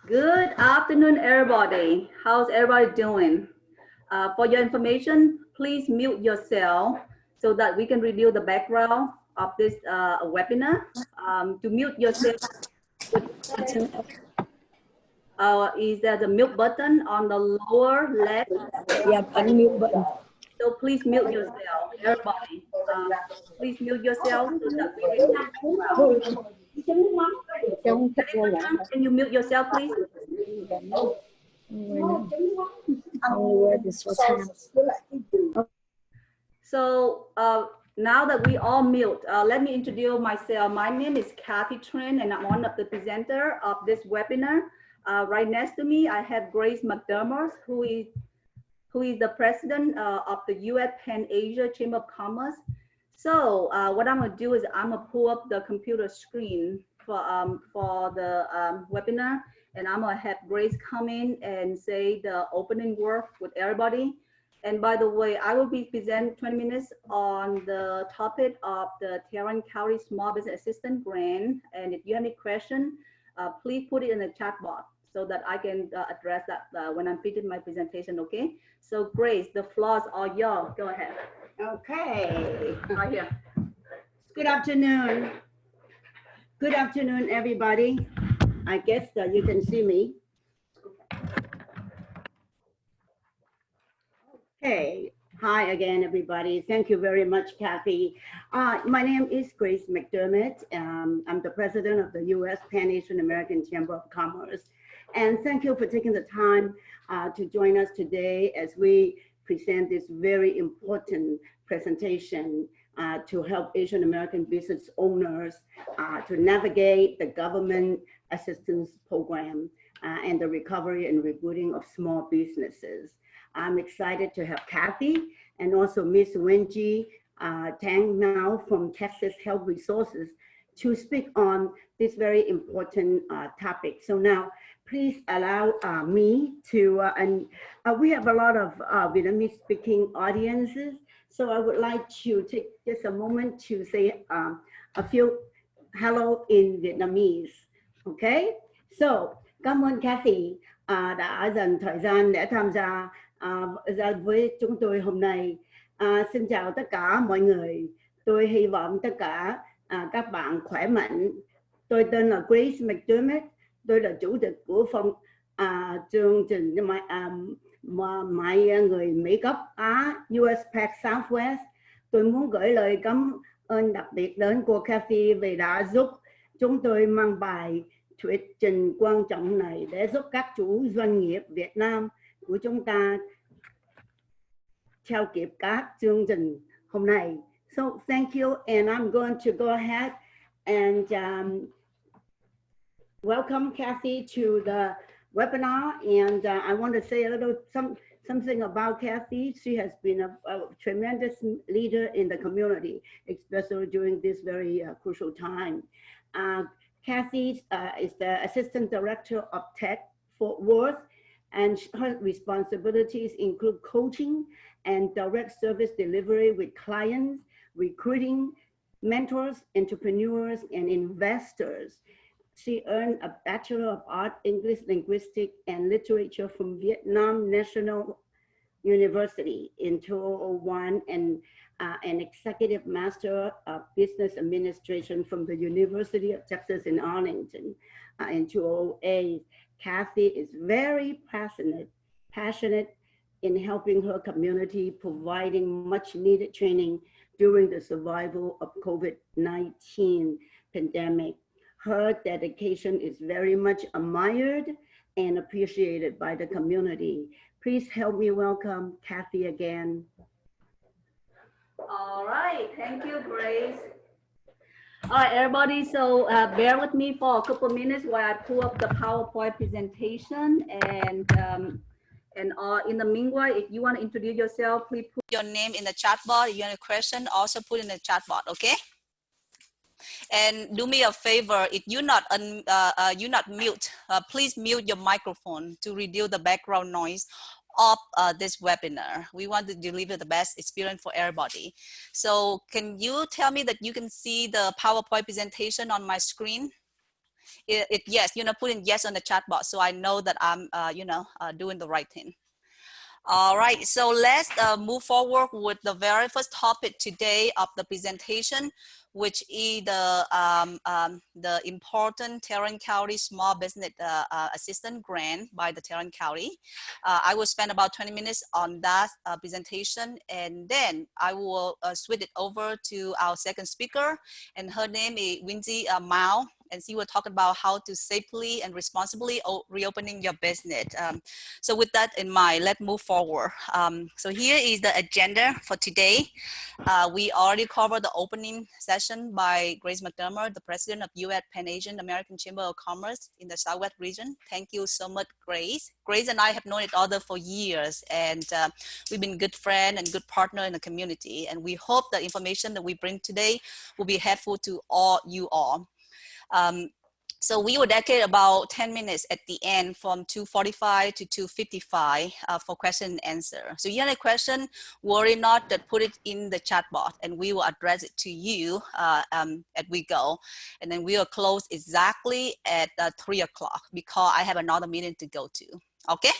Good afternoon, everybody. How's everybody doing? For your information, please mute yourself so that we can review the background of this webinar. To mute yourself, is there the mute button on the lower left? Yep, unmute button. So please mute yourself, everybody. Please mute yourself so that we review the background. Can you mute yourself, please? So now that we all mute, let me introduce myself. My name is Kathy Trin, and I'm one of the presenter of this webinar. Right next to me, I have Grace McDermott, who is the president of the U.S. Pan Asia Chamber of Commerce. So what I'm gonna do is I'm gonna pull up the computer screen for the webinar, and I'm gonna have Grace come in and say the opening word with everybody. And by the way, I will be present 20 minutes on the topic of the Tarrant County Small Business Assistance Grant. And if you have any question, please put it in the chat box so that I can address that when I'm finished my presentation, okay? So Grace, the floor is all yours. Go ahead. Okay. Right here. Good afternoon. Good afternoon, everybody. I guess you can see me. Okay. Hi again, everybody. Thank you very much, Kathy. My name is Grace McDermott. I'm the president of the U.S. Pan Asian American Chamber of Commerce. And thank you for taking the time to join us today as we present this very important presentation to help Asian American business owners to navigate the government assistance program and the recovery and rebooting of small businesses. I'm excited to have Kathy and also Miss Winjie Tang Miao from Texas Health Resources to speak on this very important topic. So now, please allow me to, we have a lot of Vietnamese speaking audiences, so I would like to take just a moment to say a few hello in Vietnamese, okay? So, cảm ơn Kathy đã dành thời gian để tham gia ra với chúng tôi hôm nay. Xin chào tất cả mọi người. Tôi hy vọng tất cả các bạn khỏe mạnh. Tôi tên là Grace McDermott. Tôi là chủ tịch của phòng chương trình mọi người Mỹ cấp Á US PAC Southwest. Tôi muốn gửi lời cảm ơn đặc biệt đến cô Kathy vì đã giúp chúng tôi mang bài thuyết trình quan trọng này để giúp các chủ doanh nghiệp Việt Nam của chúng ta theo kịp các chương trình hôm nay. So thank you, and I'm going to go ahead and welcome Kathy to the webinar. And I want to say a little something about Kathy. She has been a tremendous leader in the community, especially during this very crucial time. Kathy is the Assistant Director of Tech Fort Worth, and her responsibilities include coaching and direct service delivery with clients, recruiting mentors, entrepreneurs, and investors. She earned a Bachelor of Arts, English, Linguistics, and Literature from Vietnam National University in 2001, and an Executive Master of Business Administration from the University of Texas in Arlington in 2008. Kathy is very passionate in helping her community, providing much needed training during the survival of COVID-19 pandemic. Her dedication is very much admired and appreciated by the community. Please help me welcome Kathy again. All right, thank you, Grace. All right, everybody, so bear with me for a couple of minutes while I pull up the PowerPoint presentation. And in the meanwhile, if you want to introduce yourself, please put your name in the chat box. If you have a question, also put in the chat box, okay? And do me a favor, if you're not mute, please mute your microphone to reduce the background noise of this webinar. We want to deliver the best experience for everybody. So can you tell me that you can see the PowerPoint presentation on my screen? yes, put in yes on the chat box so I know that I'm, doing the right thing. All right, so let's move forward with the very first topic today of the presentation, which is the important Tarrant County Small Business Assistance Grant by the Tarrant County. I will spend about 20 minutes on that presentation, and then I will switch it over to our second speaker, and her name is Winjie Miao. And she will talk about how to safely and responsibly reopening your business. So with that in mind, let's move forward. So here is the agenda for today. We already covered the opening session by Grace McDermott, the president of U.S. Pan Asian American Chamber of Commerce in the Southwest region. Thank you so much, Grace. Grace and I have known each other for years, and we've been good friends and good partner in the community. And we hope the information that we bring today will be helpful to you all. So we will dedicate about 10 minutes at the end from 2:45 to 2:55 for question and answer. So you have a question, worry not, that put it in the chat box and we will address it to you as we go. And then we will close exactly at 3 o'clock because I have another meeting to go to, okay?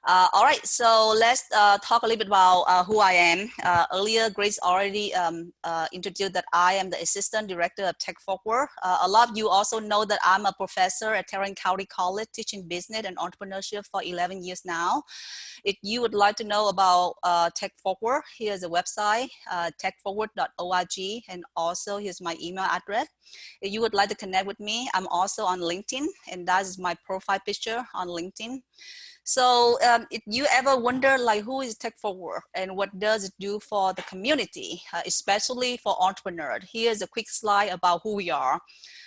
All right, so let's talk a little bit about who I am. Earlier, Grace already introduced that I am the Assistant Director of Tech Forward. A lot of you also know that I'm a professor at Tarrant County College, teaching business and entrepreneurship for 11 years now. If you would like to know about Tech Forward, here's a website, techforward.org, and also here's my email address. If you would like to connect with me, I'm also on LinkedIn, and that is my profile picture on LinkedIn. So if you ever wonder like who is Tech Forward and what does it do for the community, especially for entrepreneurs, here's a quick slide about who we are.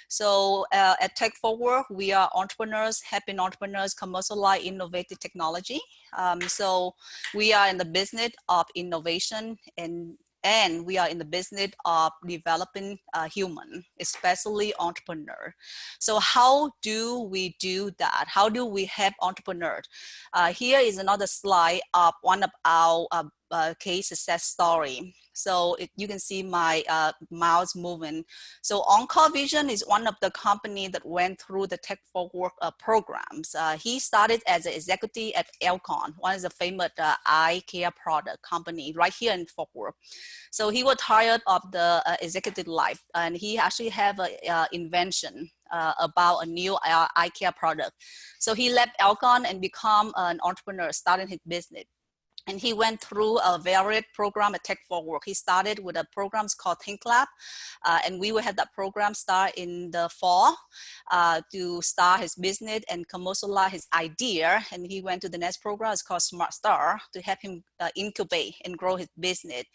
So at Tech Forward, we are entrepreneurs, helping entrepreneurs commercialize innovative technology. So we are in the business of innovation, and we are in the business of developing human, especially entrepreneur. So how do we do that? How do we help entrepreneurs? Here is another slide of one of our case success story. So you can see my mouse moving. So Encore Vision is one of the company that went through the Tech Forward programs. He started as an executive at Alcon, one of the famous eye care product company right here in Fort Worth. So he was tired of the executive life, and he actually have an invention about a new eye care product. So he left Alcon and become an entrepreneur, starting his business. And he went through a varied program at Tech Forward. He started with a program called Think Lab, and we will have that program start in the fall to start his business and commercialize his idea. And he went to the next program, it's called Smart Star, to help him incubate and grow his business.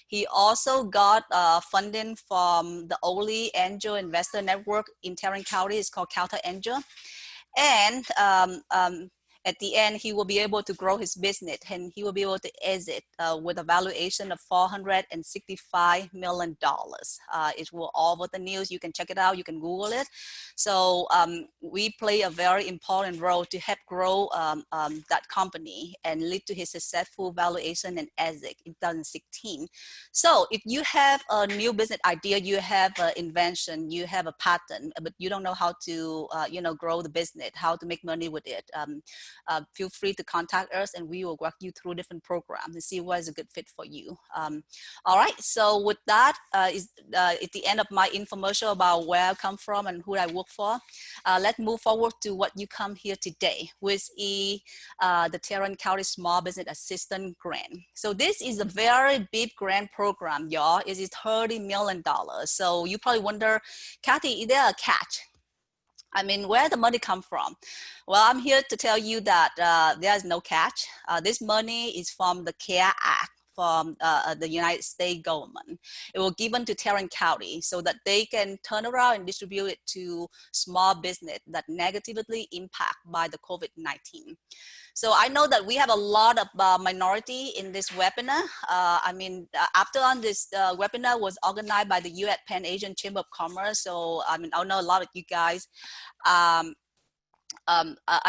He also got funding from the only angel investor network in Tarrant County. It's called Counter Angel. And at the end, he will be able to grow his business, and he will be able to exit with a valuation of $465 million. It will all over the news. You can check it out. You can Google it. So we play a very important role to help grow that company and lead to his successful valuation and exit in 2016. So if you have a new business idea, you have an invention, you have a patent, but you don't know how to grow the business, how to make money with it, feel free to contact us and we will walk you through different programs and see what is a good fit for you. All right, so with that is at the end of my infomercial about where I come from and who I work for. Let's move forward to what you come here today, which is the Tarrant County Small Business Assistance Grant. So this is a very big grant program, y'all. It is $30 million. So you probably wonder, Kathy, is there a catch? I mean, where the money come from? Well, I'm here to tell you that there is no catch. This money is from the CARE Act from the United States government. It was given to Tarrant County so that they can turn around and distribute it to small business that negatively impact by the COVID-19. So I know that we have a lot of minority in this webinar. After on this webinar was organized by the U.S. Pan Asian Chamber of Commerce. So I know a lot of you guys. I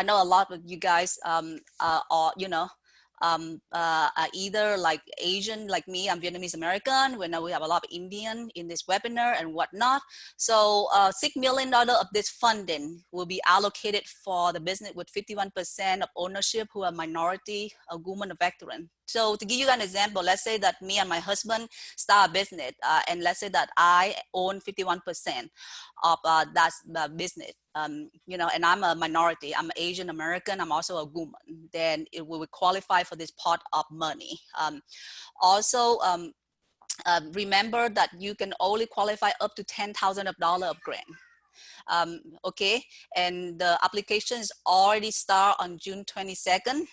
know a lot of you guys are either like Asian like me, I'm Vietnamese American. We know we have a lot of Indian in this webinar and whatnot. So $6 million of this funding will be allocated for the business with 51% of ownership who are minority, women, or veteran. So to give you an example, let's say that me and my husband start a business, and let's say that I own 51% of that business, you know, and I'm a minority, I'm Asian American, I'm also a woman, then it will qualify for this pot of money. Also, remember that you can only qualify up to $10,000 of grant. Okay, and the applications already start on June 22nd,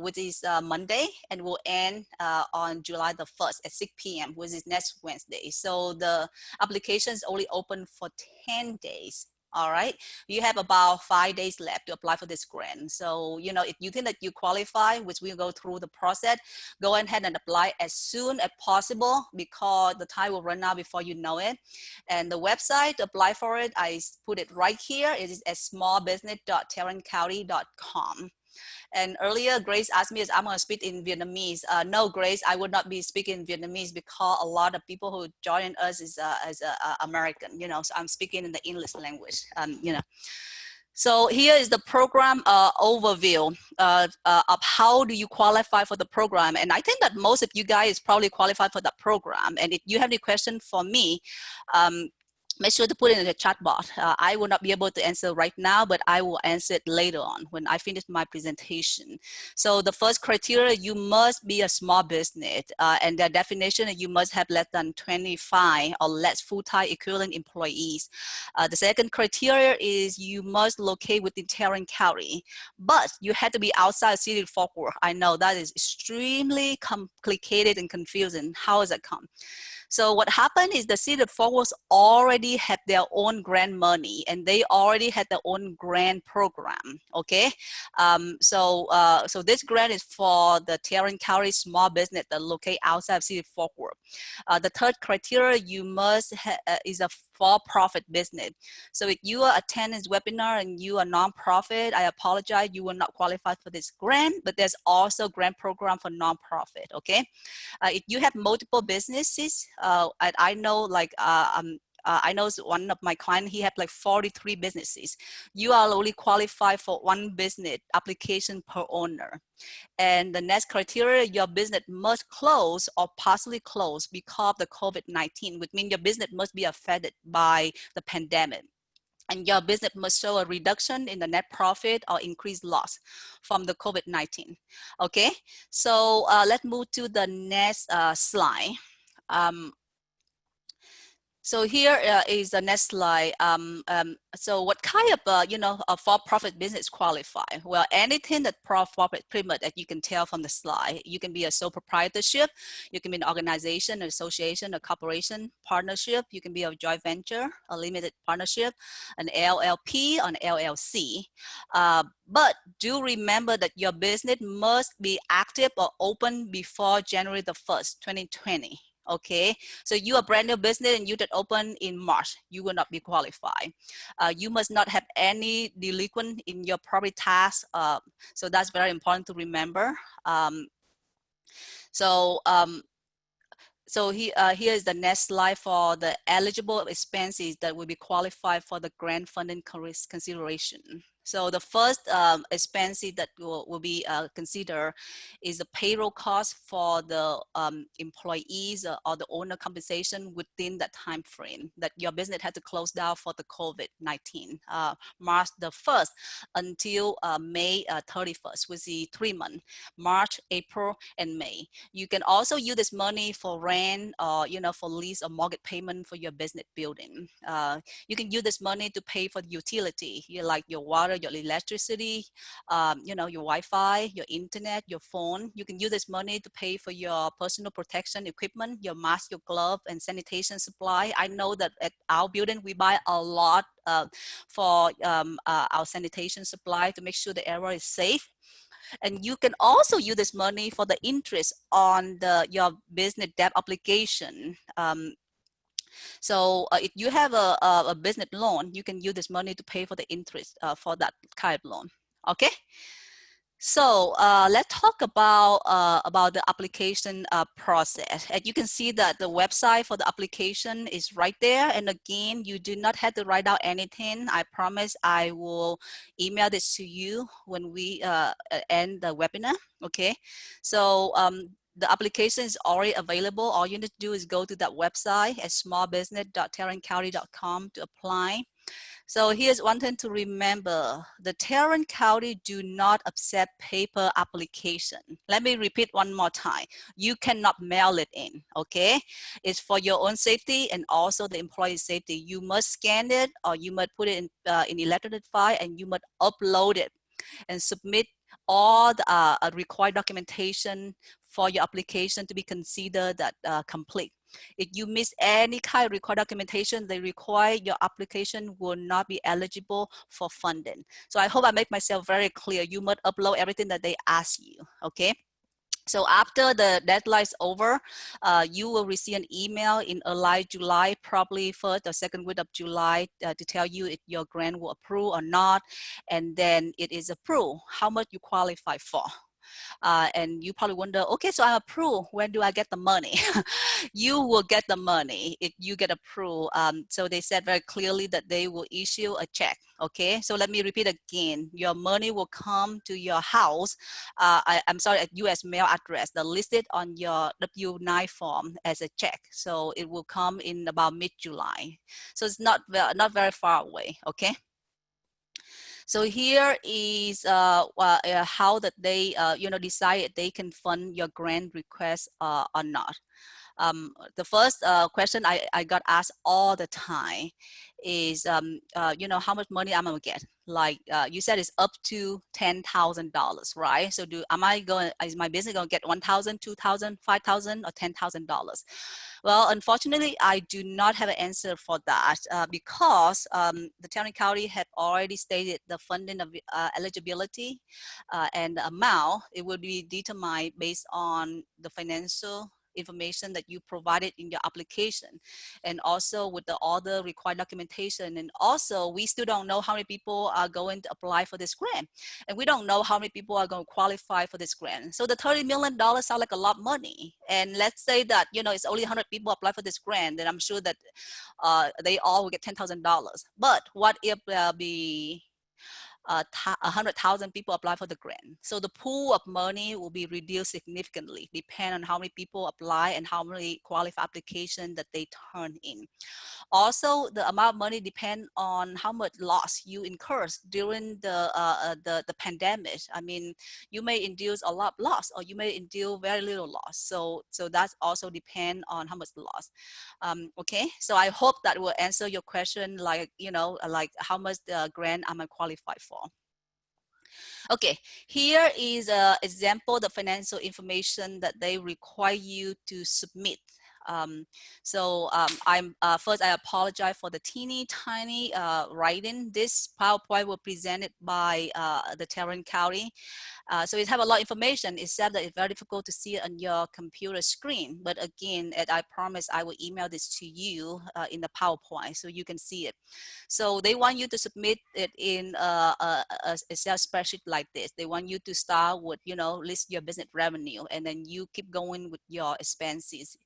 which is Monday, and will end on July the 1st at 6 p.m., which is next Wednesday. So the application is only open for 10 days. All right, you have about 5 days left to apply for this grant. So, you know, if you think that you qualify, which we'll go through the process, go ahead and apply as soon as possible, because the time will run out before you know it. And the website to apply for it, I put it right here. It is at smallbusiness.tarrantcounty.com. And earlier, Grace asked me if I'm going to speak in Vietnamese. No, Grace, I would not be speaking Vietnamese because a lot of people who join us is American, you know, so I'm speaking in the English language, you know. So here is the program overview of how do you qualify for the program. And I think that most of you guys probably qualify for that program. And if you have any question for me, make sure to put it in the chat box. I will not be able to answer right now, but I will answer it later on when I finish my presentation. So the first criteria, you must be a small business, and the definition, you must have less than 25 or less full-time equivalent employees. The second criteria is you must locate within Tarrant County, but you have to be outside the city of Fort Worth. I know that is extremely complicated and confusing. How does that come? So what happened is the city of Fort Worth already had their own grant money, and they already had their own grant program. Okay, so this grant is for the Tarrant County small business that locate outside of city of Fort Worth. The third criteria, you must is a for-profit business. So if you are attending this webinar and you are nonprofit, I apologize, you will not qualify for this grant, but there's also grant program for nonprofit. Okay. If you have multiple businesses, I know like I know one of my clients, he had like 43 businesses. You are only qualified for one business application per owner. And the next criteria, your business must close or partially close because of the COVID-19, which means your business must be affected by the pandemic. And your business must show a reduction in the net profit or increased loss from the COVID-19. Okay, so let's move to the next slide. So here is the next slide. So what kind of, you know, a for-profit business qualify? Well, anything that for-profit, pretty much that you can tell from the slide. You can be a sole proprietorship, you can be an organization, an association, a corporation, partnership, you can be a joint venture, a limited partnership, an LLP, an LLC. But do remember that your business must be active or open before January the 1st, 2020. Okay, so you are a brand new business and you did open in March, you will not be qualified. You must not have any delinquent in your property tax. So that's very important to remember. So here is the next slide for the eligible expenses that will be qualified for the grant funding consideration. So the first expenses that will be considered is the payroll cost for the employees or the owner compensation within that time frame that your business had to close down for the COVID-19, March the 1st until May 31st, which is 3 months, March, April, and May. You can also use this money for rent or, you know, for lease or mortgage payment for your business building. You can use this money to pay for the utility, like your water, your electricity, you know, your Wi-Fi, your internet, your phone. You can use this money to pay for your personal protection equipment, your mask, your glove, and sanitation supply. I know that at our building, we buy a lot for our sanitation supply to make sure the area is safe. And you can also use this money for the interest on your business debt obligation. So if you have a business loan, you can use this money to pay for the interest for that kind of loan. Okay. So let's talk about the application process. And you can see that the website for the application is right there. And again, you do not have to write out anything. I promise I will email this to you when we end the webinar. Okay. So the application is already available. All you need to do is go to that website at smallbusiness.tarrantcounty.com to apply. So here's one thing to remember. The Tarrant County do not accept paper application. Let me repeat one more time. You cannot mail it in, okay? It's for your own safety and also the employee safety. You must scan it or you must put it in electronic file and you must upload it and submit all the required documentation for your application to be considered that complete. If you miss any kind of required documentation, they require your application will not be eligible for funding. So I hope I make myself very clear. You must upload everything that they ask you, okay? So after the deadline is over, you will receive an email in early July, probably first or second week of July to tell you if your grant will approve or not. And then it is approved, how much you qualify for. And you probably wonder, okay, so I'm approved, when do I get the money? You will get the money if you get approved. So they said very clearly that they will issue a check, okay? So let me repeat again, your money will come to your house, I'm sorry, at US mail address, that listed on your W-9 form as a check. So it will come in about mid-July. So it's not very far away, okay? So here is how that they decide they can fund your grant request or not. The first question I got asked all the time is, how much money I'm gonna get? Like you said, it's up to $10,000, right? So is my business gonna get 1,000, 2,000, 5,000, or $10,000? Well, unfortunately, I do not have an answer for that because the Tarrant County had already stated the funding of eligibility and the amount. It will be determined based on the financial information that you provided in your application, and also with the other required documentation. And also, we still don't know how many people are going to apply for this grant, and we don't know how many people are going to qualify for this grant. So the $30 million sounds like a lot of money. And let's say that it's only 100 people apply for this grant, then I'm sure that they all will get $10,000. But what if there'll be 100,000 people apply for the grant? So the pool of money will be reduced significantly, depending on how many people apply and how many qualified applications that they turn in. Also, the amount of money depends on how much loss you incur during the pandemic. I mean, you may induce a lot of loss, or you may induce very little loss. So that also depends on how much loss. Okay, so I hope that will answer your question, like like how much the grant am I qualified for. Okay, here is an example, the financial information that they require you to submit. First, I apologize for the teeny tiny writing. This PowerPoint was presented by the Tarrant County. So it have a lot of information, except that it's very difficult to see it on your computer screen. But again, as I promised, I will email this to you in the PowerPoint so you can see it. So they want you to submit it in a Excel spreadsheet like this. They want you to start with, list your business revenue, and then you keep going with your expenses,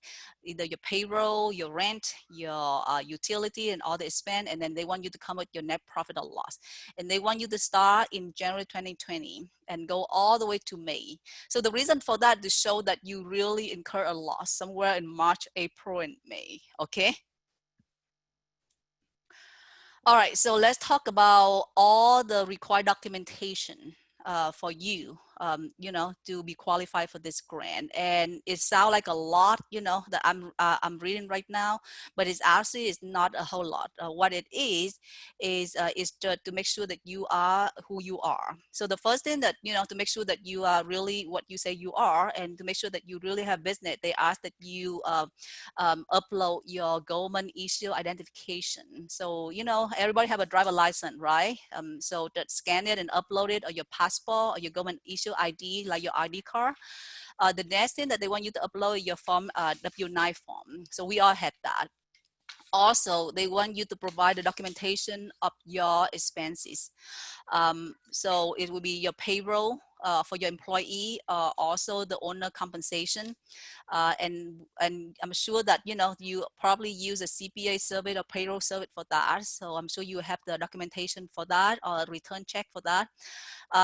either your payroll, your rent, your utility, and all the expense. And then they want you to come with your net profit or loss. And they want you to start in January 2020 and go all the way to May. So the reason for that is to show that you really incur a loss somewhere in March, April, and May, okay? All right, so let's talk about all the required documentation for you, to be qualified for this grant. And it sounds like a lot, that I'm reading right now, but it's actually is not a whole lot. What it is to make sure that you are who you are. So the first thing that, to make sure that you are really what you say you are, and to make sure that you really have business, they ask that you upload your government issue identification. So, everybody have a driver license, right? So that scan it and upload it, or your passport, or your government issue ID, like your ID card. The next thing that they want you to upload is your form, W-9 form. So we all have that. Also, they want you to provide the documentation of your expenses. So it will be your payroll for your employee, also the owner compensation. And I'm sure that, you know, you probably use a CPA survey or payroll survey for that. So I'm sure you have the documentation for that or a return check for that.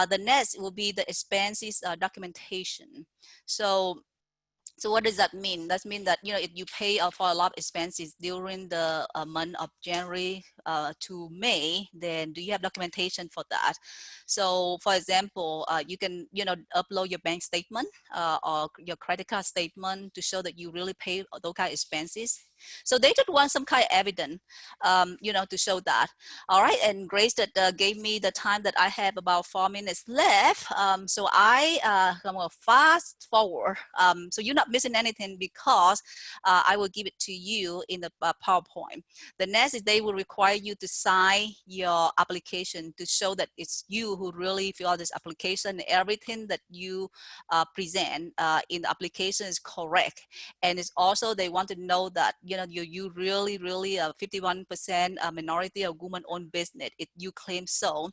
The next will be the expenses documentation. So what does that mean? That means that, you know, if you pay for a lot of expenses during the month of January to May, then do you have documentation for that? So for example, you can, you know, upload your bank statement or your credit card statement to show that you really pay those kind of expenses. So they just want some kind of evidence, you know, to show that. All right, and Grace that gave me the time that I have about 4 minutes left. So I'm gonna fast forward. So you're not missing anything because I will give it to you in the PowerPoint. The next is they will require you to sign your application to show that it's you who really fill out this application. Everything that you present in the application is correct. And it's also, they want to know that, you know, you really 51% minority of women-owned business if you claim so.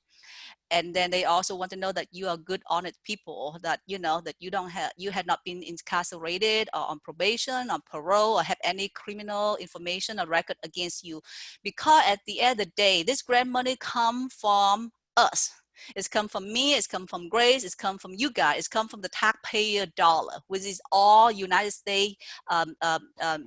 And then they also want to know that you are good, honest people, that, you know, that you had not been incarcerated or on probation, on parole, or have any criminal information or record against you. Because at the end of the day, this grant money come from us. It's come from me, it's come from Grace, it's come from you guys, it's come from the taxpayer dollar, which is all United States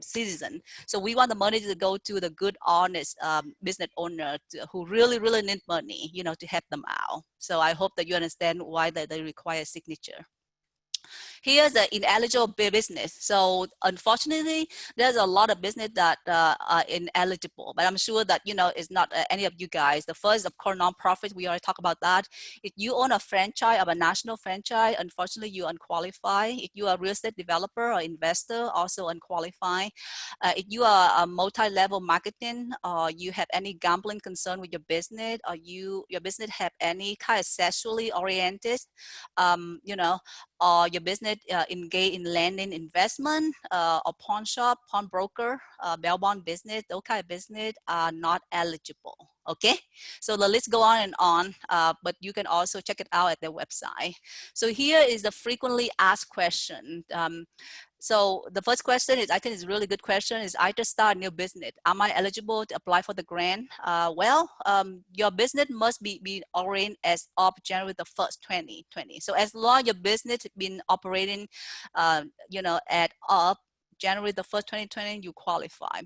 citizen. So we want the money to go to the good, honest business owner who really need money, you know, to help them out. So I hope that you understand why they require signature. Here's the ineligible business. So unfortunately, there's a lot of business that are ineligible, but I'm sure that, you know, it's not any of you guys. The first, of course, nonprofit, we already talked about that. If you own a franchise of a national franchise, unfortunately, you're unqualified. If you are a real estate developer or investor, also unqualified. If you are a multi-level marketing, or you have any gambling concern with your business, or your business have any kind of sexually oriented, you know, or your business engage in lending investment, or pawn shop, pawn broker, bail bond business, those kind of business are not eligible. Okay, so the list go on and on, but you can also check it out at their website. So here is the frequently asked question. So the first question is, I think it's a really good question, is I just start a new business. Am I eligible to apply for the grant? Well, your business must be oriented as of January the 1st, 2020. So as long as your business has been operating, you know, at up January the 1st, 2020, you qualify.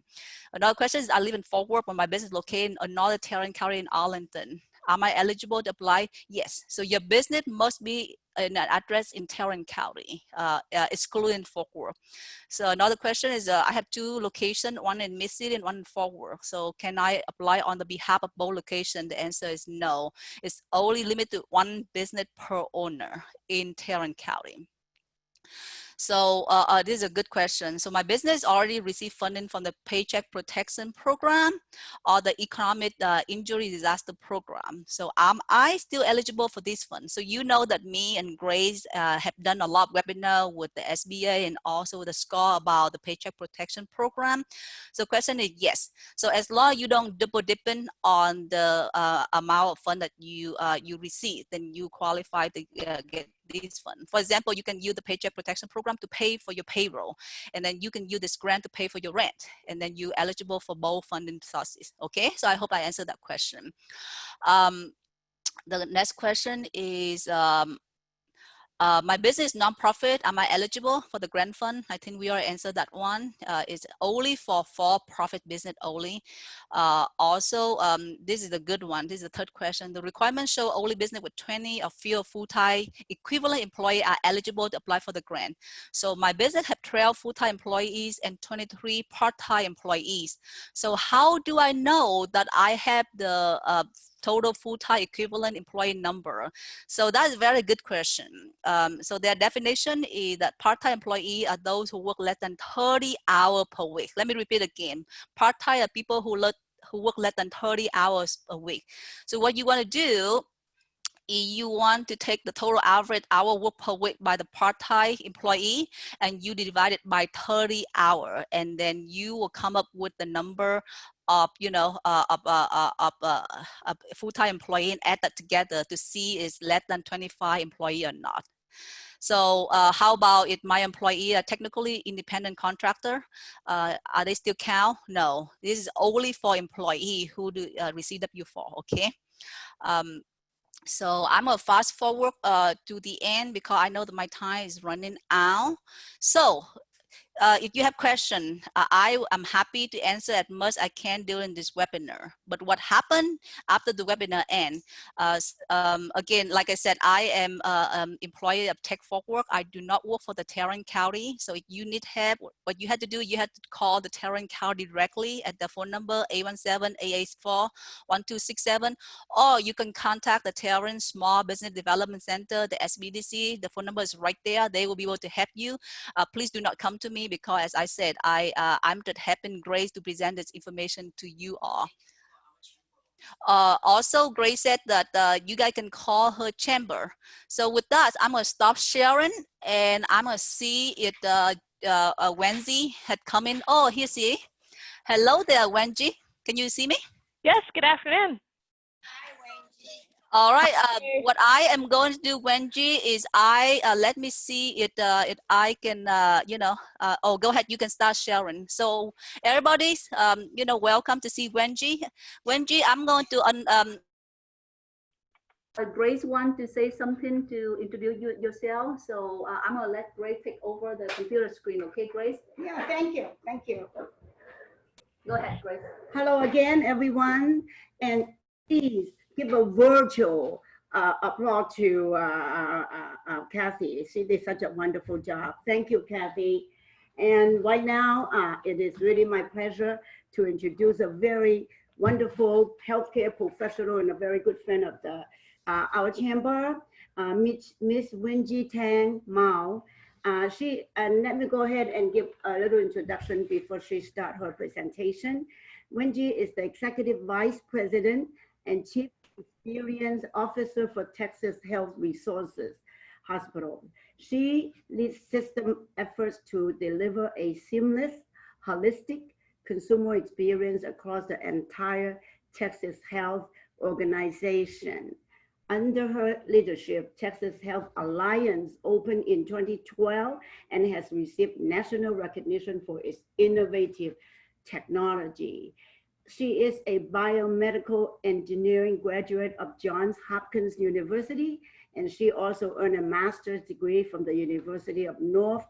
Another question is, I live in Fort Worth, but my business is located in another Tarrant County in Arlington. Am I eligible to apply? Yes. So your business must be an address in Tarrant County, excluding Fort Worth. So another question is, I have 2 locations, one in Mid-City and one in Fort Worth. So can I apply on the behalf of both locations? The answer is no. It's only limited to 1 business per owner in Tarrant County. So this is a good question. So my business already received funding from the Paycheck Protection Program or the Economic Injury Disaster Program. So am I still eligible for this fund? So you know that me and Grace have done a lot of webinar with the SBA and also the SCOR about the Paycheck Protection Program. So question is yes. So as long as you don't double dipping on the amount of fund that you receive, then you qualify to get this fund. For example, you can use the Paycheck Protection Program to pay for your payroll, and then you can use this grant to pay for your rent, and then you're eligible for both funding sources. Okay, so I hope I answered that question. The next question is, my business is nonprofit. Am I eligible for the grant fund? I think we already answered that one. It's only for profit business only. Also, this is a good one. This is the third question. The requirements show only business with 20 or fewer full-time equivalent employees are eligible to apply for the grant. So my business have 12 full-time employees and 23 part-time employees. So how do I know that I have the total full-time equivalent employee number? So that's a very good question. So their definition is that part-time employee are those who work less than 30 hours per week. Let me repeat again. Part-time are people who work less than 30 hours a week. So what you want to do, you want to take the total average hour work per week by the part-time employee and you divide it by 30 hours, and then you will come up with the number of, you know, a full-time employee and add that together to see is less than 25 employee or not. So how about if my employee are technically independent contractor? Are they still count? No, this is only for employee who do receive W4, okay? So I'm gonna fast forward to the end because I know that my time is running out. So if you have questions, I am happy to answer as much as I can during this webinar. But what happened after the webinar end? Again, like I said, I am employee of Tech Forward. I do not work for the Tarrant County. So if you need help, what you had to do, you had to call the Tarrant County directly at the phone number 817-884-1267, or you can contact the Tarrant Small Business Development Center, the SBDC. The phone number is right there. They will be able to help you. Please do not come to me because, as I said, I'm just having Grace to present this information to you all. Also, Grace said that you guys can call her chamber. So with that, I'm gonna stop sharing and I'm gonna see if Winjie had come in. Oh, here's he. Hello there, Winjie. Can you see me? Yes, good afternoon. All right, what I am going to do, Winjie, is let me see if I can, you know, oh, go ahead, you can start sharing. So everybody, you know, welcome to see Winjie. Winjie, I'm going to, Grace want to say something to introduce yourself. So I'm gonna let Grace take over the computer screen. Okay, Grace? Yeah, thank you. Thank you. Go ahead, Grace. Hello again, everyone. And please give a virtual applause to Kathy. She did such a wonderful job. Thank you, Kathy. And right now, it is really my pleasure to introduce a very wonderful healthcare professional and a very good friend of the our chamber, Miss Winjie Tang Miao. Let me go ahead and give a little introduction before she starts her presentation. Winjie is the Executive Vice President and Chief Experience Officer for Texas Health Resources Hospital. She leads system efforts to deliver a seamless, holistic consumer experience across the entire Texas Health organization. Under her leadership, Texas Health Alliance opened in 2012 and has received national recognition for its innovative technology. She is a biomedical engineering graduate of Johns Hopkins University, and she also earned a master's degree from the University of North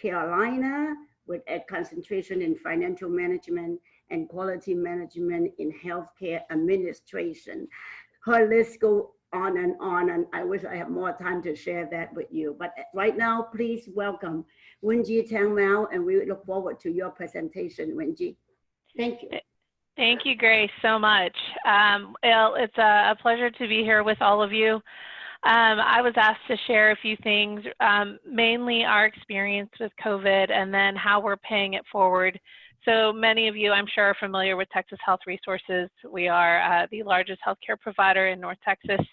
Carolina with a concentration in financial management and quality management in healthcare administration. Her list goes on, and I wish I had more time to share that with you. But right now, please welcome Winjie Tang Miao, and we look forward to your presentation, Winjie. Thank you. Thank you, Grace, so much. It's a pleasure to be here with all of you. I was asked to share a few things, mainly our experience with COVID and then how we're paying it forward. So many of you, I'm sure, are familiar with Texas Health Resources. We are the largest healthcare provider in North Texas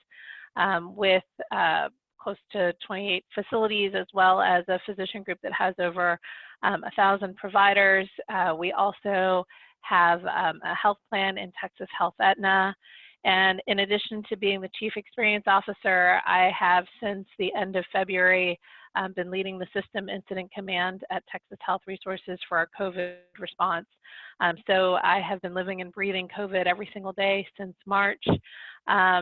with close to 28 facilities, as well as a physician group that has over 1,000 providers. We also have a health plan in Texas Health Aetna. And in addition to being the Chief Experience Officer, I have since the end of February been leading the System Incident Command at Texas Health Resources for our COVID response. So I have been living and breathing COVID every single day since March. I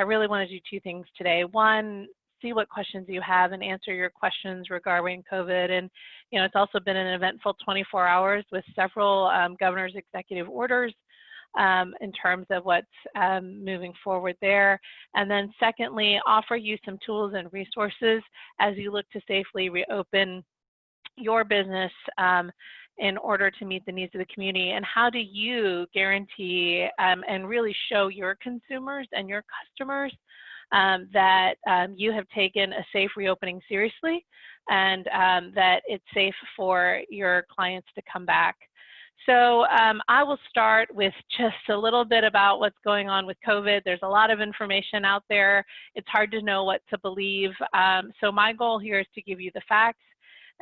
really want to do two things today. One, see what questions you have and answer your questions regarding COVID. And, you know, it's also been an eventful 24 hours with several governor's executive orders in terms of what's moving forward there. And then secondly, offer you some tools and resources as you look to safely reopen your business in order to meet the needs of the community. And how do you guarantee and really show your consumers and your customers that you have taken a safe reopening seriously and that it's safe for your clients to come back. So I will start with just a little bit about what's going on with COVID. There's a lot of information out there. It's hard to know what to believe. So my goal here is to give you the facts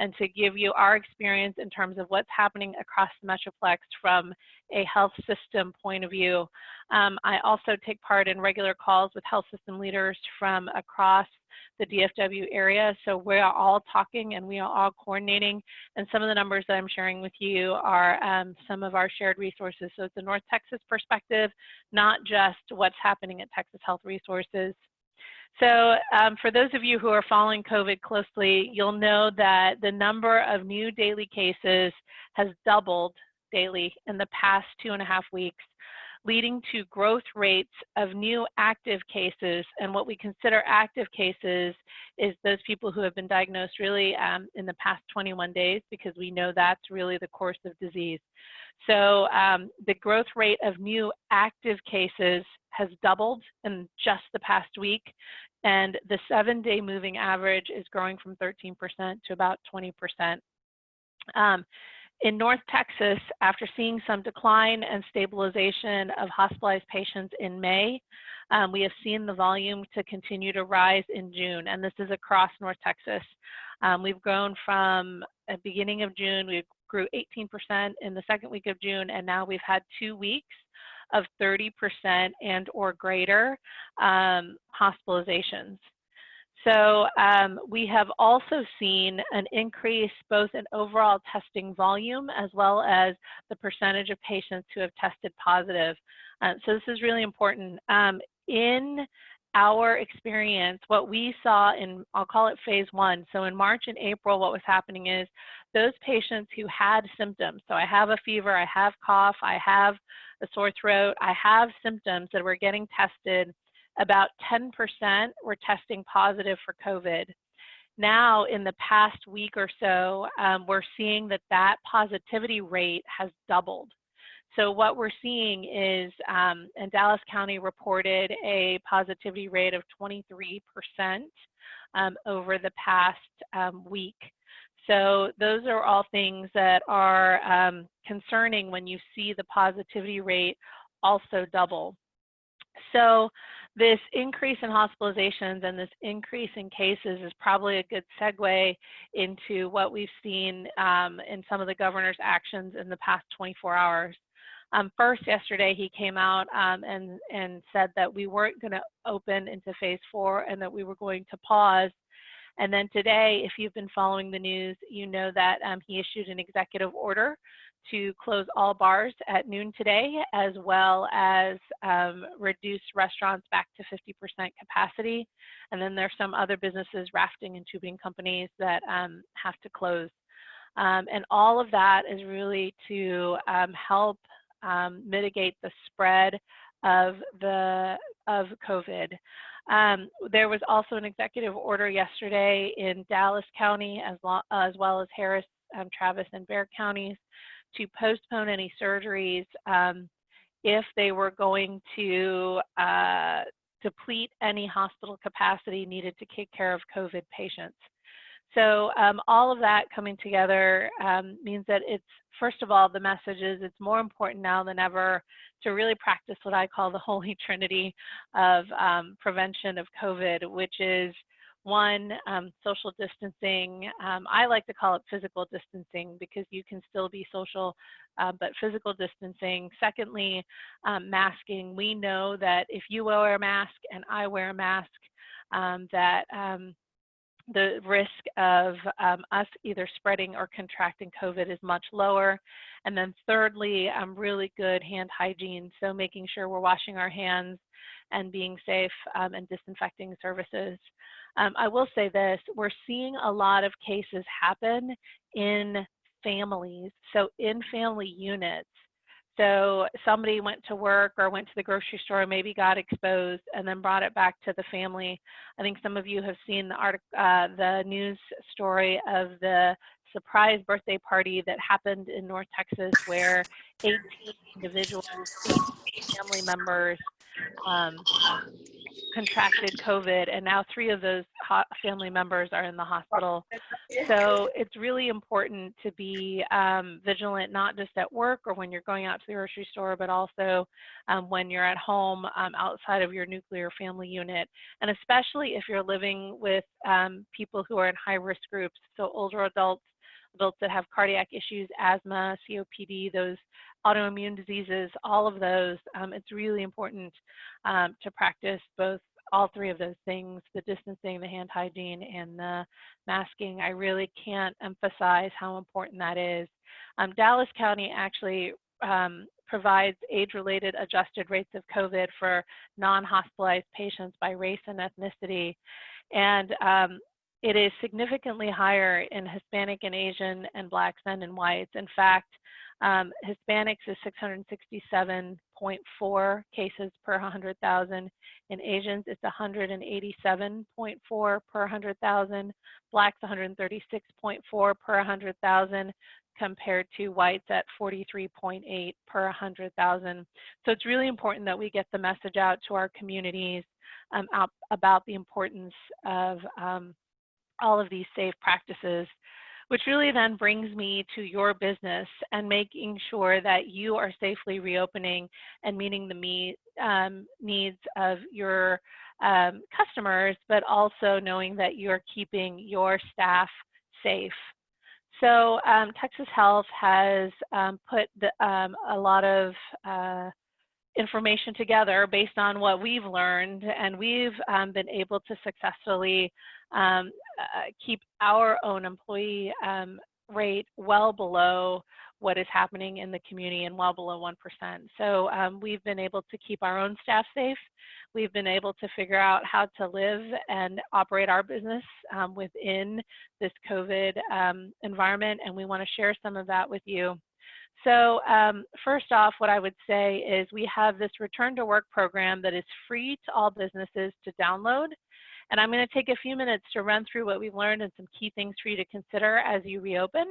and to give you our experience in terms of what's happening across the Metroplex from a health system point of view. I also take part in regular calls with health system leaders from across the DFW area. So we are all talking and we are all coordinating. And some of the numbers that I'm sharing with you are some of our shared resources. So it's a North Texas perspective, not just what's happening at Texas Health Resources. So for those of you who are following COVID closely, you'll know that the number of new daily cases has doubled daily in the past 2.5 weeks, leading to growth rates of new active cases. And what we consider active cases is those people who have been diagnosed really in the past 21 days, because we know that's really the course of disease. So the growth rate of new active cases has doubled in just the past week. And the 7-day moving average is growing from 13% to about 20%. In North Texas, after seeing some decline and stabilization of hospitalized patients in May, we have seen the volume to continue to rise in June, and this is across North Texas. We've grown from the beginning of June, we grew 18% in the second week of June, and now we've had 2 weeks of 30% and or greater hospitalizations. So we have also seen an increase both in overall testing volume as well as the percentage of patients who have tested positive. So this is really important. In our experience, what we saw in, I'll call it phase 1. So in March and April, what was happening is those patients who had symptoms, so I have a fever, I have cough, I have a sore throat, I have symptoms that were getting tested, about 10% were testing positive for COVID. Now, in the past week or so, we're seeing that that positivity rate has doubled. So what we're seeing is, and Dallas County reported a positivity rate of 23% over the past week. So those are all things that are concerning when you see the positivity rate also double. So this increase in hospitalizations and this increase in cases is probably a good segue into what we've seen in some of the governor's actions in the past 24 hours. First, yesterday, he came out and said that we weren't going to open into phase 4 and that we were going to pause. And then today, if you've been following the news, you know that he issued an executive order to close all bars at noon today, as well as reduce restaurants back to 50% capacity. And then there's some other businesses, rafting and tubing companies, that have to close. And all of that is really to help mitigate the spread of COVID. There was also an executive order yesterday in Dallas County, as well as Harris, Travis, and Bexar counties, to postpone any surgeries if they were going to deplete any hospital capacity needed to take care of COVID patients. So all of that coming together means that it's, first of all, the message is it's more important now than ever to really practice what I call the holy trinity of prevention of COVID, which is, one, social distancing. I like to call it physical distancing because you can still be social, but physical distancing. Secondly, masking. We know that if you wear a mask and I wear a mask, that the risk of us either spreading or contracting COVID is much lower. And then thirdly, really good hand hygiene. So making sure we're washing our hands and being safe and disinfecting services. I will say this, we're seeing a lot of cases happen in families, so in family units. So somebody went to work or went to the grocery store, maybe got exposed, and then brought it back to the family. I think some of you have seen the news story of the surprise birthday party that happened in North Texas, where 18 individuals, 18 family members contracted COVID, and now 3 of those family members are in the hospital. So it's really important to be vigilant, not just at work or when you're going out to the grocery store, but also when you're at home outside of your nuclear family unit. And especially if you're living with people who are in high risk groups, so older adults, adults that have cardiac issues, asthma, COPD, those autoimmune diseases, all of those, it's really important to practice all three of those things, the distancing, the hand hygiene, and the masking. I really can't emphasize how important that is. Dallas County actually provides age-related adjusted rates of COVID for non-hospitalized patients by race and ethnicity. And it is significantly higher in Hispanic and Asian and Blacks than in whites. In fact, Hispanics is 667.4 cases per 100,000. In Asians, it's 187.4 per 100,000. Blacks, 136.4 per 100,000, compared to whites at 43.8 per 100,000. So it's really important that we get the message out to our communities about the importance of all of these safe practices, which really then brings me to your business and making sure that you are safely reopening and meeting the needs of your customers, but also knowing that you're keeping your staff safe. So Texas Health has put a lot of information together based on what we've learned, and we've been able to successfully keep our own employee rate well below what is happening in the community and well below 1%. So we've been able to keep our own staff safe. We've been able to figure out how to live and operate our business within this COVID environment, and we want to share some of that with you. So first off, what I would say is we have this return to work program that is free to all businesses to download. And I'm going to take a few minutes to run through what we've learned and some key things for you to consider as you reopen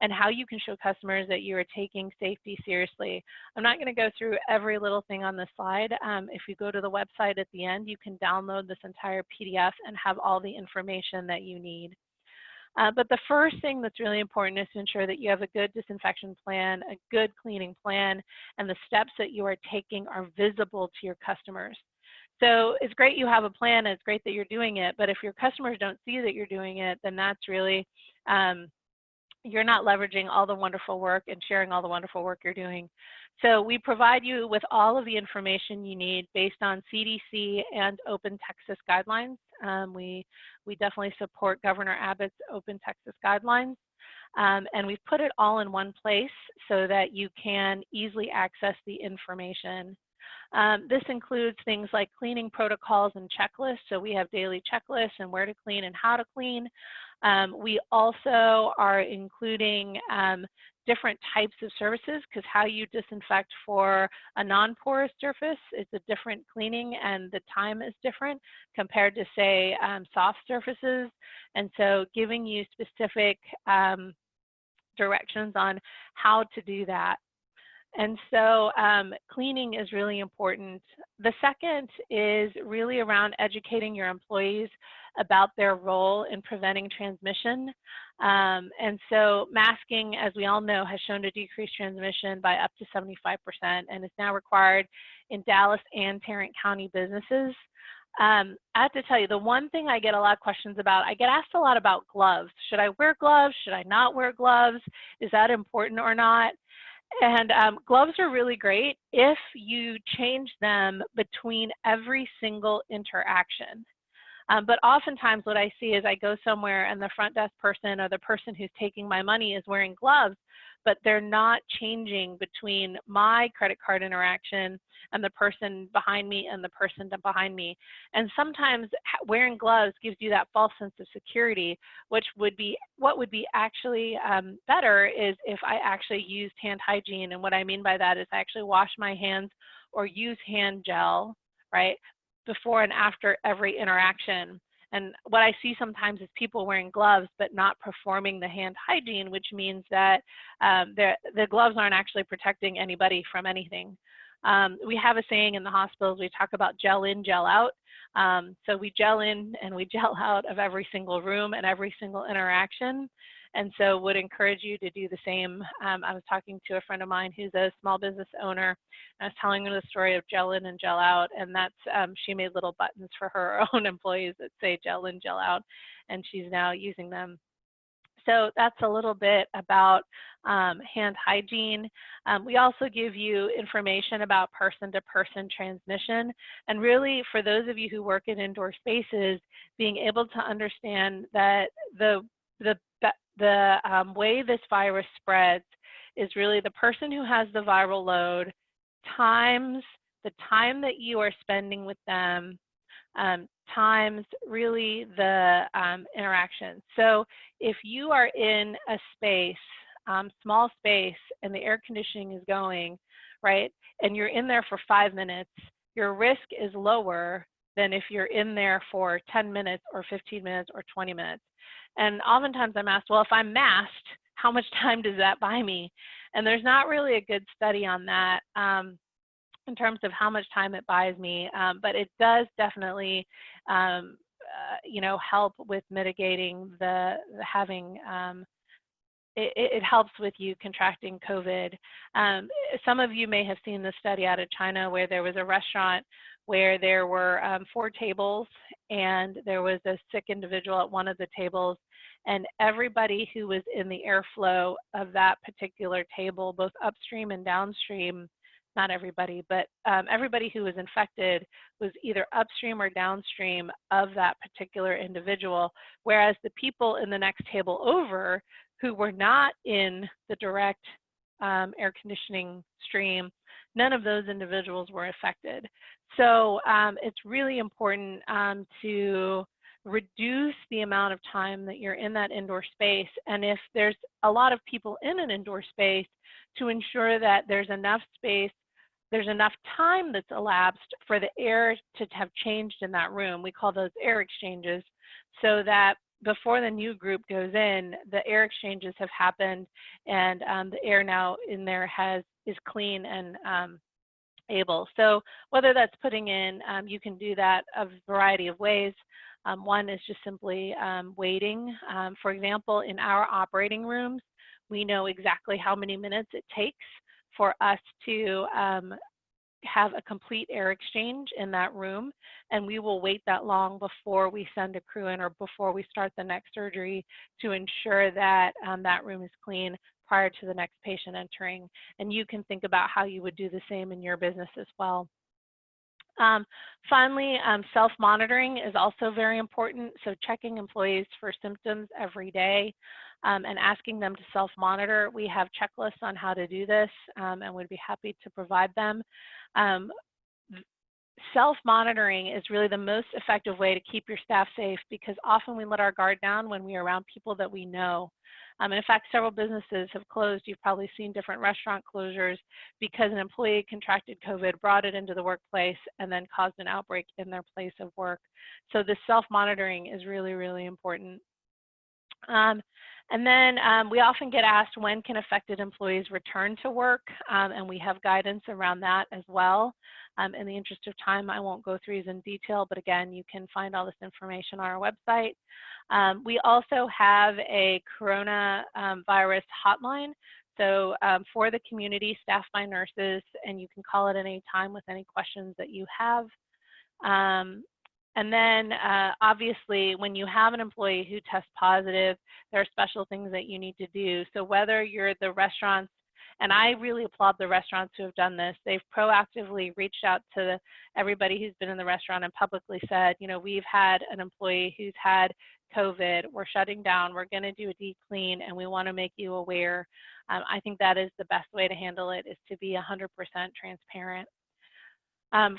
and how you can show customers that you are taking safety seriously. I'm not going to go through every little thing on the slide. If you go to the website at the end, you can download this entire PDF and have all the information that you need. But the first thing that's really important is to ensure that you have a good disinfection plan, a good cleaning plan, and the steps that you are taking are visible to your customers. So it's great you have a plan, and it's great that you're doing it, but if your customers don't see that you're doing it, then that's really, you're not leveraging all the wonderful work and sharing all the wonderful work you're doing. So we provide you with all of the information you need based on CDC and Open Texas guidelines. We definitely support Governor Abbott's Open Texas guidelines. And we've put it all in one place so that you can easily access the information. This includes things like cleaning protocols and checklists. So we have daily checklists and where to clean and how to clean. We also are including different types of services, because how you disinfect for a non-porous surface is a different cleaning and the time is different compared to, say, soft surfaces. And so giving you specific directions on how to do that. And so cleaning is really important. The second is really around educating your employees about their role in preventing transmission. And so masking, as we all know, has shown to decrease transmission by up to 75% and is now required in Dallas and Tarrant County businesses. I have to tell you, the one thing I get a lot of questions about, I get asked a lot about gloves. Should I wear gloves? Should I not wear gloves? Is that important or not? And gloves are really great if you change them between every single interaction. But oftentimes what I see is I go somewhere and the front desk person or the person who's taking my money is wearing gloves, but they're not changing between my credit card interaction and the person behind me and the person behind me. And sometimes wearing gloves gives you that false sense of security, which would be, what would be actually better is if I actually used hand hygiene. And what I mean by that is I actually wash my hands or use hand gel, right, before and after every interaction. And what I see sometimes is people wearing gloves but not performing the hand hygiene, which means that the gloves aren't actually protecting anybody from anything. We have a saying in the hospitals, we talk about gel in, gel out. So we gel in and we gel out of every single room and every single interaction. And so would encourage you to do the same. I was talking to a friend of mine who's a small business owner. And I was telling her the story of gel in and gel out, and that's, she made little buttons for her own employees that say gel in, gel out, and she's now using them. So that's a little bit about hand hygiene. We also give you information about person-to-person transmission. And really, for those of you who work in indoor spaces, being able to understand that the way this virus spreads is really the person who has the viral load times the time that you are spending with them, times really the interaction. So if you are in a space, small space, and the air conditioning is going, right, and you're in there for 5 minutes, your risk is lower than if you're in there for 10 minutes or 15 minutes or 20 minutes. And oftentimes I'm asked, well, if I'm masked, how much time does that buy me? And there's not really a good study on that in terms of how much time it buys me, but it does definitely, you know, help with mitigating the having, it helps with you contracting COVID. Some of you may have seen the study out of China where there was a restaurant where there were 4 tables and there was a sick individual at one of the tables, and everybody who was in the airflow of that particular table, both upstream and downstream, not everybody, but everybody who was infected was either upstream or downstream of that particular individual, whereas the people in the next table over who were not in the direct air conditioning stream, none of those individuals were affected. So it's really important to reduce the amount of time that you're in that indoor space. And if there's a lot of people in an indoor space, to ensure that there's enough space, there's enough time that's elapsed for the air to have changed in that room. We call those air exchanges, so that before the new group goes in, the air exchanges have happened, and the air now in there is clean and able. So whether that's putting in, you can do that a variety of ways. One is just simply waiting. For example, in our operating rooms, we know exactly how many minutes it takes for us to have a complete air exchange in that room, and we will wait that long before we send a crew in or before we start the next surgery to ensure that that room is clean prior to the next patient entering. And you can think about how you would do the same in your business as well. Finally, self-monitoring is also very important. So checking employees for symptoms every day and asking them to self-monitor. We have checklists on how to do this and would be happy to provide them. Self-monitoring is really the most effective way to keep your staff safe, because often we let our guard down when we are around people that we know. And in fact, several businesses have closed. You've probably seen different restaurant closures because an employee contracted COVID, brought it into the workplace, and then caused an outbreak in their place of work. So this self-monitoring is really, really important. And then we often get asked, when can affected employees return to work? And we have guidance around that as well. In the interest of time, I won't go through these in detail, but again, you can find all this information on our website. We also have a coronavirus hotline. So for the community, staffed by nurses, and you can call at any time with any questions that you have. And then obviously, when you have an employee who tests positive, there are special things that you need to do. So whether you're the restaurants, and I really applaud the restaurants who have done this, they've proactively reached out to everybody who's been in the restaurant and publicly said, you know, we've had an employee who's had COVID, we're shutting down, we're going to do a deep clean, and we want to make you aware. I think that is the best way to handle it, is to be 100% transparent.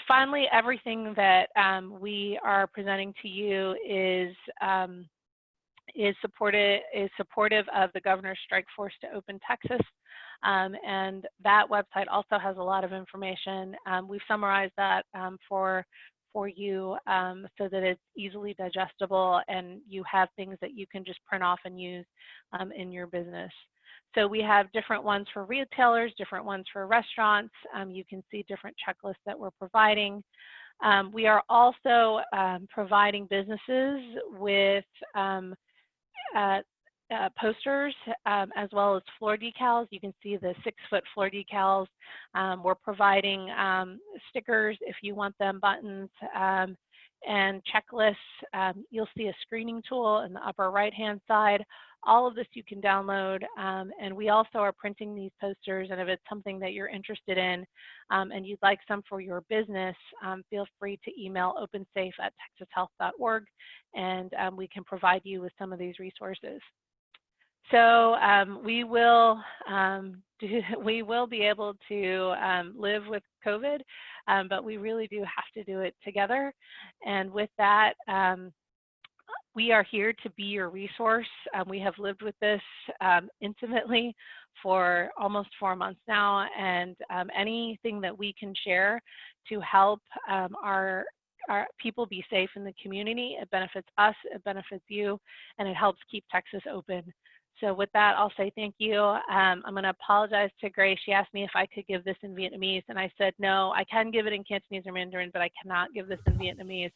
Finally, everything that we are presenting to you is supportive of the governor's strike force to open Texas. And that website also has a lot of information. We've summarized that for you so that it's easily digestible and you have things that you can just print off and use in your business. So we have different ones for retailers, different ones for restaurants. You can see different checklists that we're providing. We are also providing businesses with posters as well as floor decals. You can see the 6-foot floor decals. We're providing stickers if you want them, buttons, and checklists. You'll see a screening tool in the upper right-hand side. All of this you can download, and we also are printing these posters, and if it's something that you're interested in and you'd like some for your business, feel free to email opensafe@texashealth.org, and we can provide you with some of these resources. So we will be able to live with COVID, but we really do have to do it together. And with that, we are here to be your resource. We have lived with this intimately for almost 4 months now, and anything that we can share to help our people be safe in the community, it benefits us, it benefits you, and it helps keep Texas open. So with that, I'll say thank you. I'm going to apologize to Grace. She asked me if I could give this in Vietnamese, and I said, no, I can give it in Cantonese or Mandarin, but I cannot give this in Vietnamese.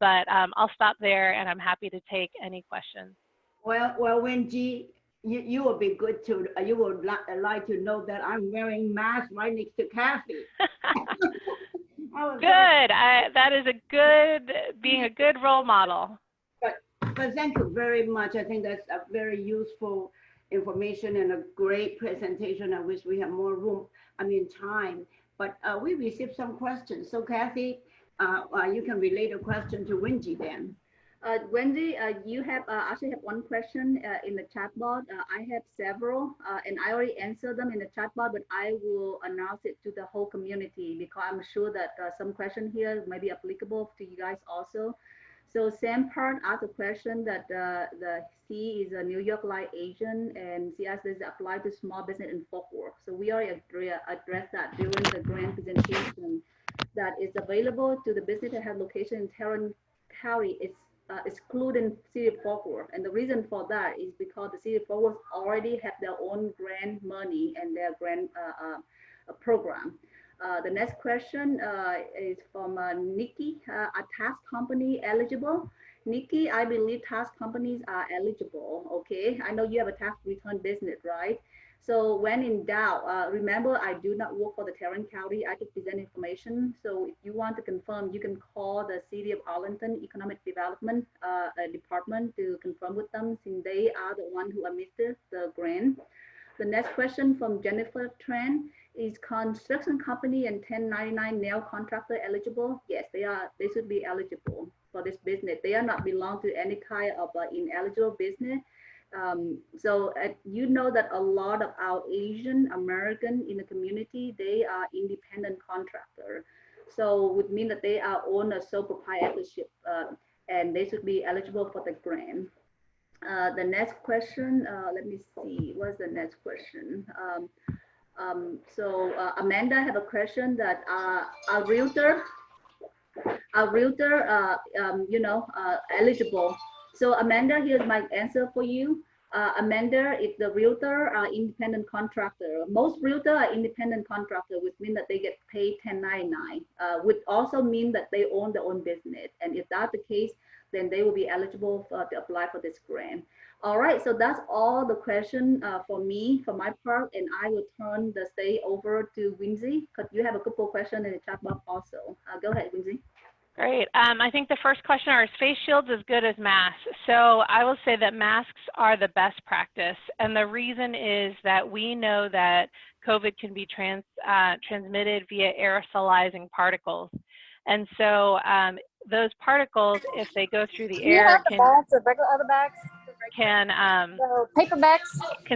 But I'll stop there, and I'm happy to take any questions. Well, Winjie, you will be good to, you would like to know that I'm wearing mask right next to Kathy. Good. That is a good, being a good role model. But thank you very much. I think that's a very useful information and a great presentation. I wish we had more room, time. But we received some questions. So Kathy, you can relay the question to Winjie then. Wendy, you have actually have one question in the chat box. I have several, and I already answered them in the chat box, but I will announce it to the whole community because I'm sure that some question here may be applicable to you guys also. So Sam Park asked a question that he is a New York Life agent, and she asked, does it apply to small business in Fort Worth? So we already addressed that during the grant presentation, that is available to the business that have location in Tarrant County. It's excluding City of Fort Worth. And the reason for that is because the City of Fort Worth already have their own grant money and their grant program. The next question is from Nikki. Are tax company eligible? Nikki, I believe tax companies are eligible. Okay, I know you have a tax return business, right? So when in doubt, remember I do not work for the Tarrant County. I just present information. So if you want to confirm, you can call the City of Arlington Economic Development Department to confirm with them, since they are the one who administers the grant. The next question from Jennifer Tran. Is construction company and 1099 nail contractor eligible? Yes, they are. They should be eligible for this business. They are not belong to any kind of ineligible business. So you know that a lot of our Asian American in the community, they are independent contractor. So would mean that they are own a sole proprietorship, and they should be eligible for the grant. The next question, let me see. What's the next question? So Amanda have a question that a realtor eligible. So Amanda, here's my answer for you. Amanda, if the realtor are independent contractor, most realtor are independent contractor, which means that they get paid 1099, would also mean that they own their own business. And if that's the case, then they will be eligible to apply for this grant. All right, so that's all the question for me, for my part, and I will turn the stage over to Winjie, because you have a couple of questions in the chat box also. Go ahead, Winjie. Great. I think the first question, are face shields as good as masks? So I will say that masks are the best practice. And the reason is that we know that COVID can be transmitted via aerosolizing particles. And so those particles, if they go through the air, can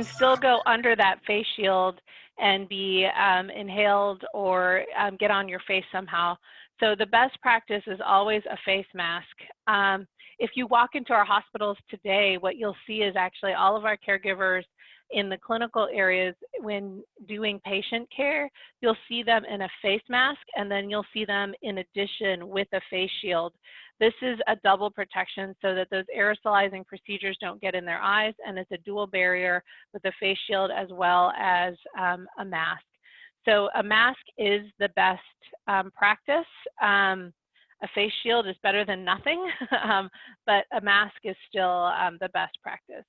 still go under that face shield and be inhaled or get on your face somehow. So the best practice is always a face mask. If you walk into our hospitals today, what you'll see is actually all of our caregivers in the clinical areas, when doing patient care, you'll see them in a face mask, and then you'll see them in addition with a face shield. This is a double protection so that those aerosolizing procedures don't get in their eyes, and it's a dual barrier with a face shield as well as a mask. So a mask is the best practice. A face shield is better than nothing, but a mask is still the best practice.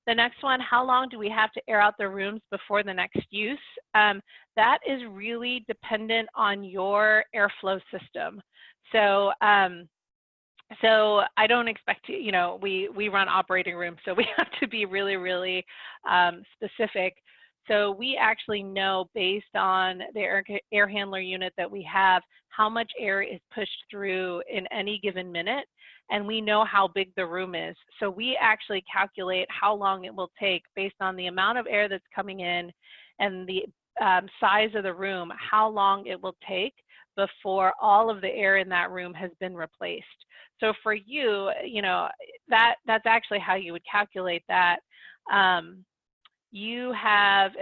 The next one, how long do we have to air out the rooms before the next use? That is really dependent on your airflow system. So, so I don't expect to, you know, we run operating rooms, so we have to be really, really specific. So we actually know based on the air handler unit that we have, how much air is pushed through in any given minute, and we know how big the room is. So we actually calculate how long it will take based on the amount of air that's coming in and the size of the room, how long it will take before all of the air in that room has been replaced. So for you, you know, that's actually how you would calculate that. You have,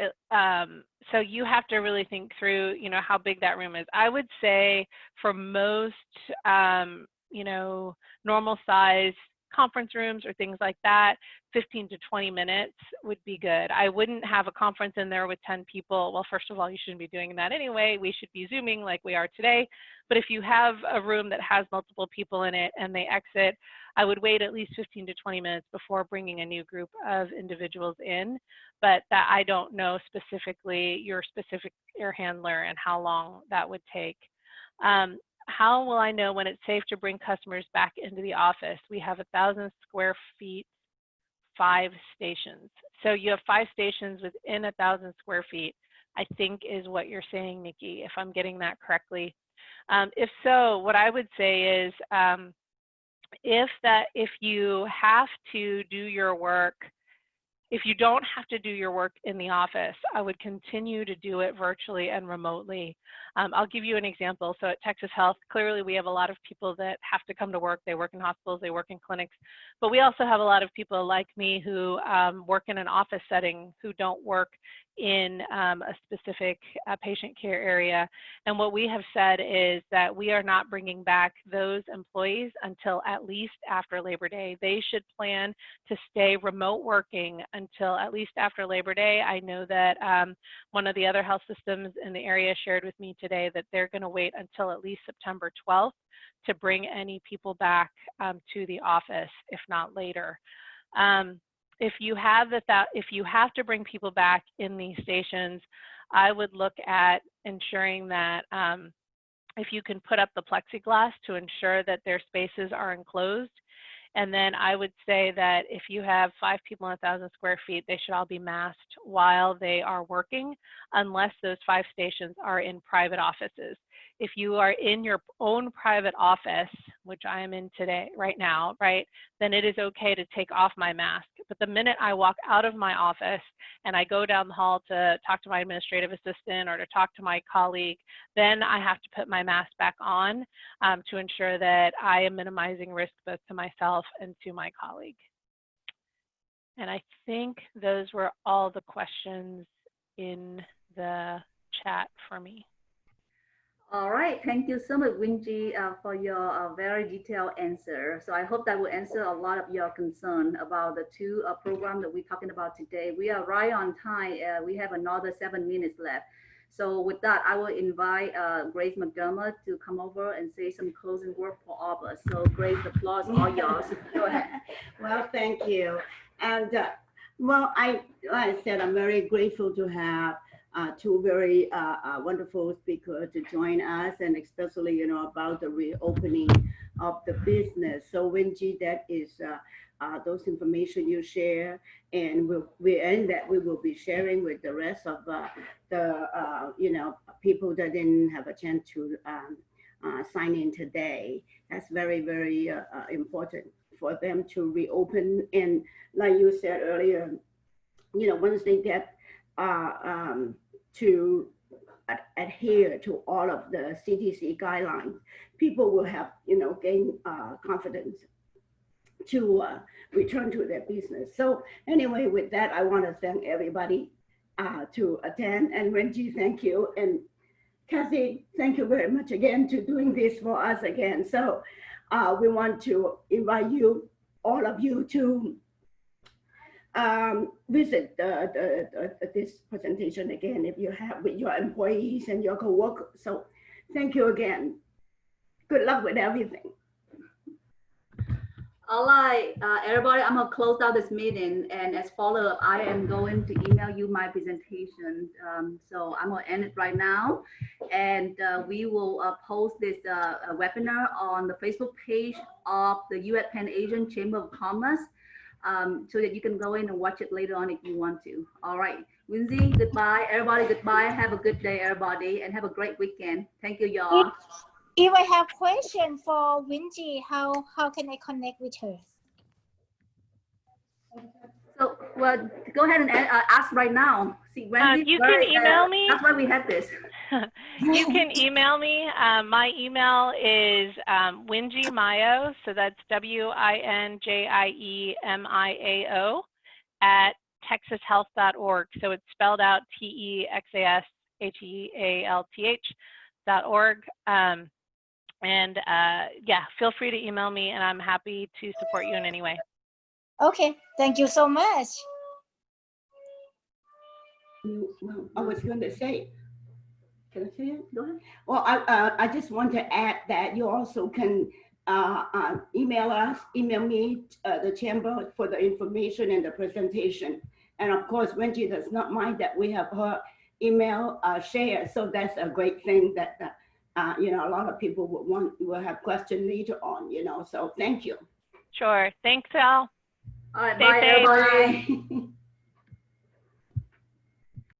so you have to really think through, you know, how big that room is. I would say for most, you know, normal size conference rooms or things like that, 15 to 20 minutes would be good. I wouldn't have a conference in there with 10 people. Well, first of all, you shouldn't be doing that anyway. We should be Zooming like we are today. But if you have a room that has multiple people in it and they exit, I would wait at least 15 to 20 minutes before bringing a new group of individuals in. But that I don't know specifically your specific air handler and how long that would take. How will I know when it's safe to bring customers back into the office? We have 1,000 square feet, 5 stations. So you have 5 stations within 1,000 square feet, I think is what you're saying, Nikki, if I'm getting that correctly. If so, what I would say is if you have to do your work, if you don't have to do your work in the office, I would continue to do it virtually and remotely. I'll give you an example. So at Texas Health, clearly we have a lot of people that have to come to work. They work in hospitals, they work in clinics, but we also have a lot of people like me who work in an office setting who don't work in a specific patient care area. And what we have said is that we are not bringing back those employees until at least after Labor Day. They should plan to stay remote working until at least after Labor Day. I know that one of the other health systems in the area shared with me today that they're going to wait until at least September 12th to bring any people back to the office, if not later. If you have to bring people back in these stations, I would look at ensuring that if you can put up the plexiglass to ensure that their spaces are enclosed. And then I would say that if you have 5 people in 1,000 square feet, they should all be masked while they are working, unless those 5 stations are in private offices. If you are in your own private office, which I am in today, right now, right, then it is okay to take off my mask. But the minute I walk out of my office and I go down the hall to talk to my administrative assistant or to talk to my colleague, then I have to put my mask back on to ensure that I am minimizing risk both to myself and to my colleague. And I think those were all the questions in the chat for me. All right, thank you so much, Winjie, for your very detailed answer. So I hope that will answer a lot of your concern about the 2 programs that we're talking about today. We are right on time. We have another 7 minutes left. So with that, I will invite Grace McDermott to come over and say some closing word for all of us. So Grace, the floor is all yours. Go ahead. Well, thank you. And well, like I said, I'm very grateful to have 2 very wonderful speakers to join us, and especially, you know, about the reopening of the business. So Winjie, that is those information you share, and we will be sharing with the rest of the you know, people that didn't have a chance to sign in today. That's very, very important for them to reopen. And like you said earlier, you know, once they get to adhere to all of the CDC guidelines, people will have, you know, gain confidence to return to their business. So anyway, with that, I want to thank everybody to attend. And Winjie, thank you. And Kathy, thank you very much again to doing this for us again. So we want to invite you, all of you, to visit this presentation again if you have with your employees and your coworkers. So thank you again. Good luck with everything. All right, everybody, I'm gonna close out this meeting, and as follow-up, I am going to email you my presentation. So I'm gonna end it right now, and we will post this webinar on the Facebook page of the U.S. Pan Asian Chamber of Commerce, so that you can go in and watch it later on if you want to. All right, Winjie, goodbye. Everybody, goodbye. Have a good day, everybody, and have a great weekend. Thank you, y'all. If I have question for Winjie, how can I connect with her? So, well, go ahead and ask right now. See, Wendy, you can email me. That's why we have this. You can email me. My email is Winjie Miao, so that's WINJIEMIAO @ texashealth.org. So it's spelled out TEXASHEALTH.org. And yeah, feel free to email me, and I'm happy to support you in any way. Okay, thank you so much. Well, I was going to say, can I say it? Go ahead. Well, I just want to add that you also can email me, the chamber, for the information and the presentation. And of course, Winjie does not mind that we have her email shared. So that's a great thing that, you know, a lot of people will have questions later on, you know, so thank you. Sure. Thanks, Al. All right, Stay bye, safe. everybody.